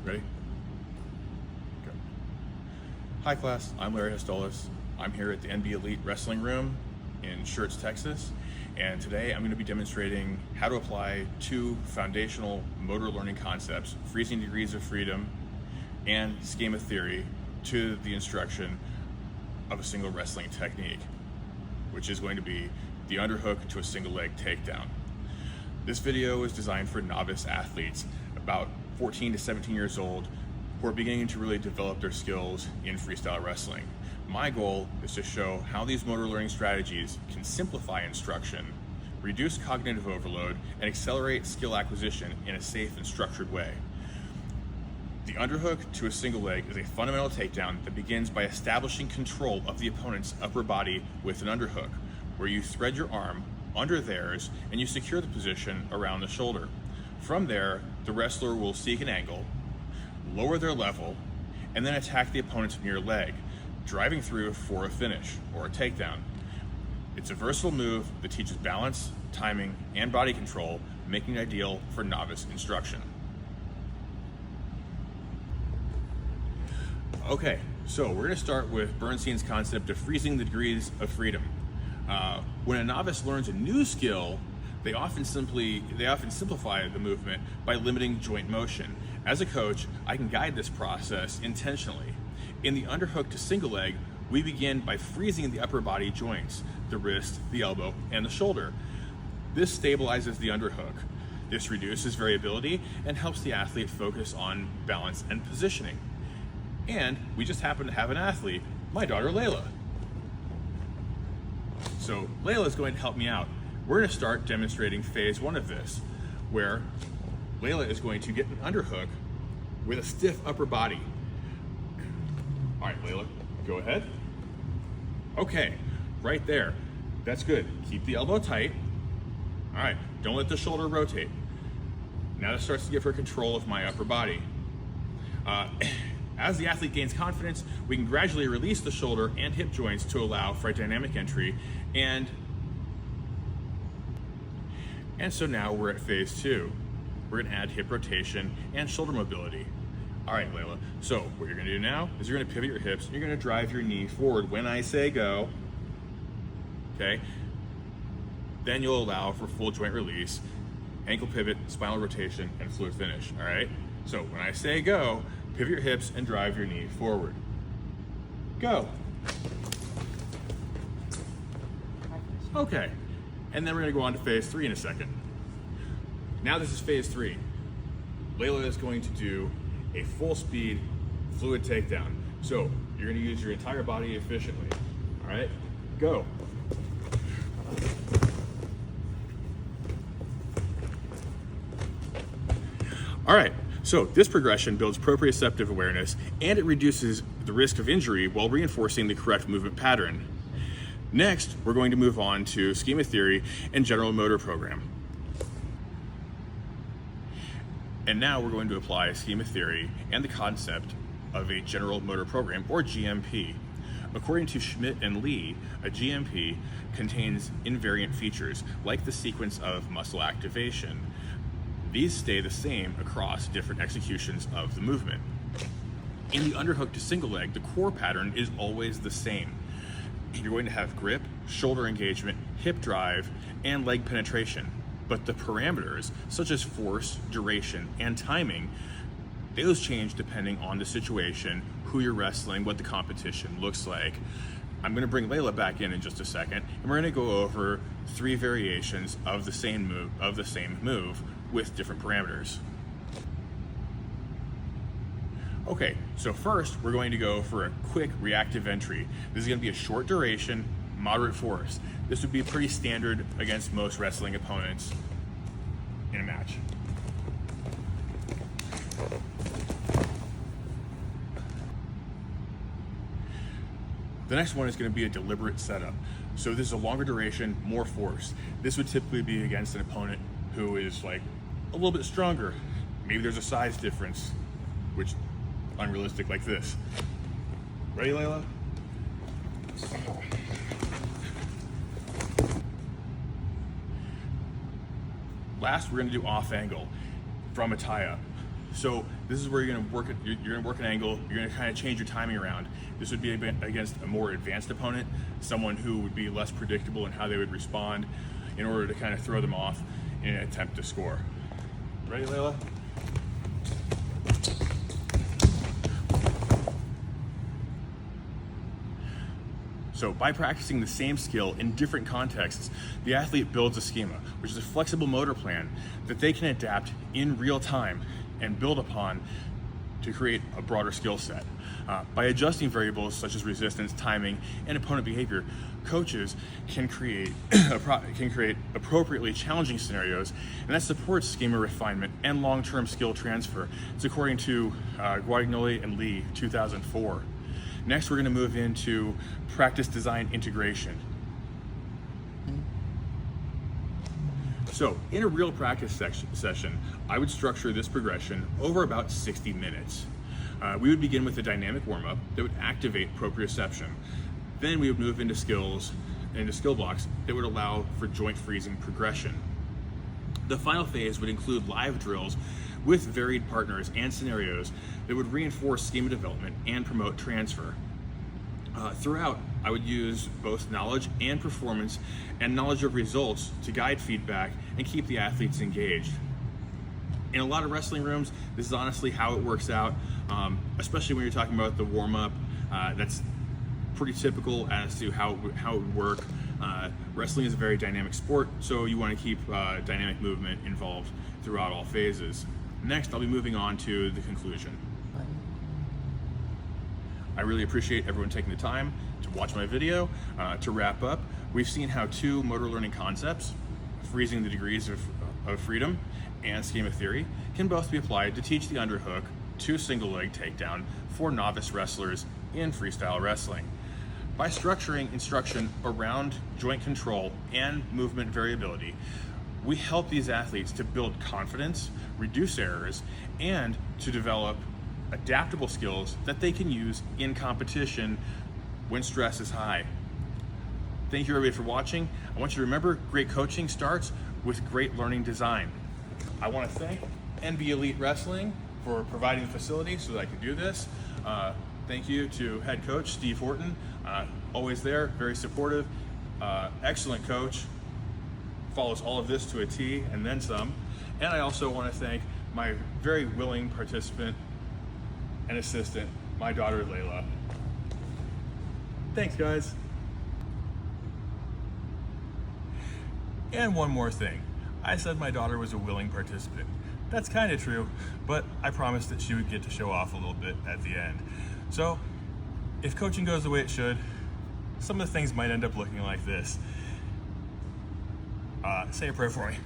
Ready? Go. Hi class, I'm Larry Histolis. I'm here at the NB Elite Wrestling Room in Schertz, Texas. And today I'm going to be demonstrating how to apply two foundational motor learning concepts, freezing degrees of freedom and schema theory, to the instruction of a single wrestling technique, which is going to be the underhook to a single leg takedown. This video is designed for novice athletes about 14 to 17 years old who are beginning to really develop their skills in freestyle wrestling. My goal is to show how these motor learning strategies can simplify instruction, reduce cognitive overload, and accelerate skill acquisition in a safe and structured way. The underhook to a single leg is a fundamental takedown that begins by establishing control of the opponent's upper body with an underhook, where you thread your arm under theirs and you secure the position around the shoulder. From there, the wrestler will seek an angle, lower their level, and then attack the opponent's near leg, driving through for a finish or a takedown. It's a versatile move that teaches balance, timing, and body control, making it ideal for novice instruction. Okay, so we're going to start with Bernstein's concept of freezing the degrees of freedom. When a novice learns a new skill, they often simplify the movement by limiting joint motion. As a coach, I can guide this process intentionally. In the underhook to single leg, we begin by freezing the upper body joints, the wrist, the elbow, and the shoulder. This stabilizes the underhook. This reduces variability and helps the athlete focus on balance and positioning. And we just happen to have an athlete, my daughter Layla. So Layla is going to help me out. We're going to start demonstrating phase one of this, where Layla is going to get an underhook with a stiff upper body. All right, Layla, go ahead. Okay, right there. That's good. Keep the elbow tight. All right, don't let the shoulder rotate. Now that starts to give her control of my upper body. As the athlete gains confidence, we can gradually release the shoulder and hip joints to allow for a dynamic entry. And so now we're at phase two. We're gonna add hip rotation and shoulder mobility. All right, Layla, so what you're gonna do now is you're gonna pivot your hips and you're gonna drive your knee forward when I say go, okay? Then you'll allow for full joint release, ankle pivot, spinal rotation, and fluid finish, all right? So when I say go, pivot your hips and drive your knee forward. Go. Okay, and then we're gonna go on to phase three in a second. Now this is phase three. Layla is going to do a full speed fluid takedown. So you're gonna use your entire body efficiently. All right, go. All right, so this progression builds proprioceptive awareness and it reduces the risk of injury while reinforcing the correct movement pattern. Next, we're going to move on to schema theory and general motor program. And now we're going to apply schema theory and the concept of a general motor program, or GMP. According to Schmidt and Lee, a GMP contains invariant features like the sequence of muscle activation. These stay the same across different executions of the movement. In the underhook to single leg, the core pattern is always the same. You're going to have grip, shoulder engagement, hip drive, and leg penetration. But the parameters, such as force, duration, and timing, those change depending on the situation, who you're wrestling, what the competition looks like. I'm going to bring Layla back in just a second, and we're going to go over three variations of the same move with different parameters. Okay, so first we're going to go for a quick reactive entry. This is going to be a short duration, moderate force. This would be pretty standard against most wrestling opponents in a match. The next one is going to be a deliberate setup. So this is a longer duration, more force. This would typically be against an opponent who is like a little bit stronger. Maybe there's a size difference, which unrealistic like this. Ready, Layla? Last, we're gonna do off angle from a tie-up. So this is where you're going to work. You're going to work an angle. You're going to kind of change your timing around. This would be against a more advanced opponent, someone who would be less predictable in how they would respond, in order to kind of throw them off in an attempt to score. Ready, Layla? So by practicing the same skill in different contexts, the athlete builds a schema, which is a flexible motor plan that they can adapt in real time and build upon to create a broader skill set. By adjusting variables such as resistance, timing, and opponent behavior, coaches can create appropriately challenging scenarios, and that supports schema refinement and long-term skill transfer. It's according to Guadagnoli and Lee, 2004. Next, we're going to move into practice design integration. So in a real practice session, I would structure this progression over about 60 minutes. We would begin with a dynamic warm-up that would activate proprioception. Then we would move into skill blocks that would allow for joint freezing progression. The final phase would include live drills with varied partners and scenarios that would reinforce schema development and promote transfer. Throughout, I would use both knowledge and performance and knowledge of results to guide feedback and keep the athletes engaged. In a lot of wrestling rooms, this is honestly how it works out, especially when you're talking about the warm-up. That's pretty typical as to how it would work. Wrestling is a very dynamic sport, so you want to keep dynamic movement involved throughout all phases. Next, I'll be moving on to the conclusion. I really appreciate everyone taking the time to watch my video. To wrap up, we've seen how two motor learning concepts, freezing the degrees of freedom and schema theory, can both be applied to teach the underhook to single leg takedown for novice wrestlers in freestyle wrestling. By structuring instruction around joint control and movement variability, we help these athletes to build confidence, reduce errors, and to develop adaptable skills that they can use in competition when stress is high. Thank you everybody for watching. I want you to remember, great coaching starts with great learning design. I want to thank NB Elite Wrestling for providing the facility so that I can do this. Thank you to head coach Steve Horton, always there, very supportive, excellent coach, follows all of this to a T and then some. And I also want to thank my very willing participant and assistant, my daughter Layla. Thanks, guys. And one more thing. I said my daughter was a willing participant. That's kind of true, but I promised that she would get to show off a little bit at the end. So, if coaching goes the way it should, some of the things might end up looking like this. Say a prayer for me.